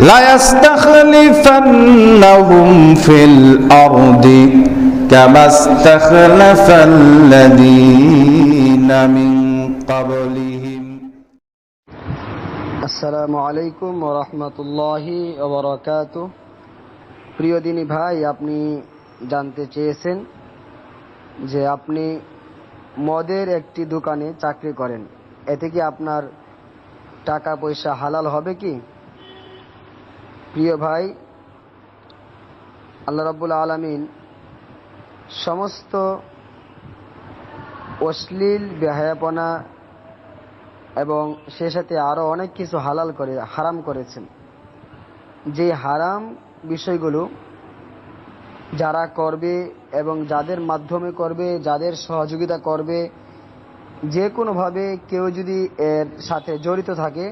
লায়াস্তাখলিফান্নাহুম feel আরদি কামা ইস্তাখলাফাল্লাযীনা মিন ক্বাবলিহিম। আসসালামু আলাইকুম ওয়া রাহমাতুল্লাহি ওয়া বারাকাতুহু। প্রিয় দিনী ভাই, আপনি জানতে চেয়েছেন যে আপনি মদের একটি দোকানে চাকরি করেন, এতে কি আপনার টাকা পয়সা হালাল হবে কি? প্রিয় ভাই, আল্লাহ রাব্বুল আলামিন সমস্ত অশ্লীল বেহায়াপনা এবং সে সাথে আরও অনেক কিছু হারাম করেছেন। যে হারাম বিষয়গুলো যারা করবে এবং যাদের মাধ্যমে করবে, যাদের সহযোগিতা করবে, যে কোনোভাবে কেউ যদি এর সাথে জড়িত থাকে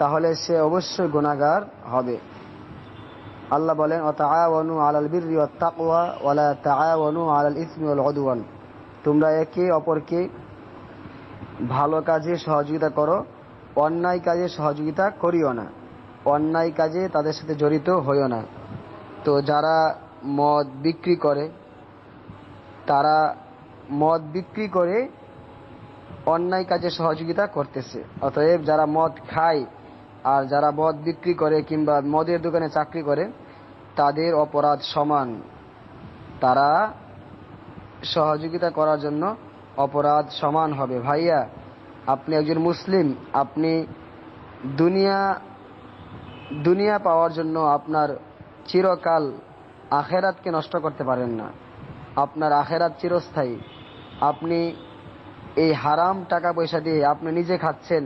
তাহলে সে অবশ্যই গুনাহগার হবে। আল্লাহ বলেন, ওয়াতাআওয়ানু আলাল বিররি ওয়াত তাকওয়া ওয়ালা তাআওয়ানু আলাল ইসমি ওয়াল উদওয়ান। তোমরা একে অপরকে ভালো কাজে সহযোগিতা করো, অন্যায় কাজে সহযোগিতা করিও না, অন্যায় কাজে তাদের সাথে জড়িত হইও না। তো যারা মদ বিক্রি করে, তারা মদ বিক্রি করে অন্যায় কাজে সহযোগিতা করতেছে। অতএব যারা মদ খায় আর যারা মদ বিক্রি করে কিংবা মদের দোকানে চাকরি করে, তাদের অপরাধ সমান। তারা সহযোগিতা করার জন্য অপরাধ সমান হবে। ভাইয়া, আপনি একজন মুসলিম, আপনি দুনিয়া পাওয়ার জন্য আপনার চিরকাল আখেরাতকে নষ্ট করতে পারেন না। আপনার আখেরাত চিরস্থায়ী। আপনি এই হারাম টাকা পয়সা দিয়ে আপনি নিজে খাচ্ছেন,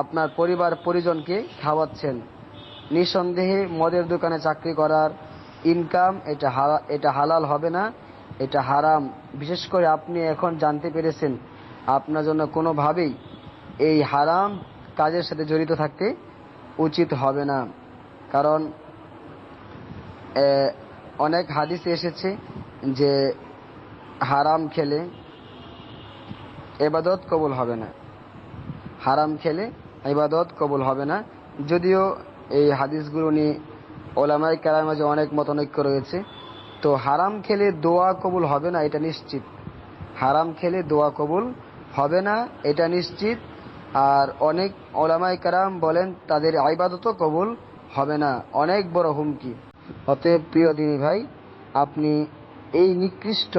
আপনার পরিবার পরিজনকে খাওয়াচ্ছেন। নিঃসন্দেহে মদের দোকানে চাকরি করার ইনকাম এটা হালাল হবে না, এটা হারাম। বিশেষ করে আপনি এখন জানতে পেরেছেন, আপনার জন্য কোনোভাবেই এই হারাম কাজের সাথে জড়িত থাকতে উচিত হবে না। কারণ অনেক হাদিসে এসেছে যে হারাম খেলে ইবাদত কবুল হবে না, হারাম খেলে ইবাদত কবুল হবে না। যদিও এই হাদিসগুলো নিয়ে ওলামায়ে কেরামের মাঝে অনেক মতানৈক্য রয়েছে। তো হারাম খেলে দোয়া কবুল হবে না এটা নিশ্চিত, হারাম খেলে দোয়া কবুল হবে না এটা নিশ্চিত। আর অনেক ওলামায়ে কেরাম বলেন তাদের ইবাদতও কবুল হবে না, অনেক বড় হুমকি। অতএব প্রিয় দিনী ভাই, আপনি এই নিকৃষ্ট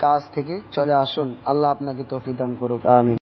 কাজ থেকে চলে আসুন। আল্লাহ আপনাকে তৌফিক দান করুক, আমিন।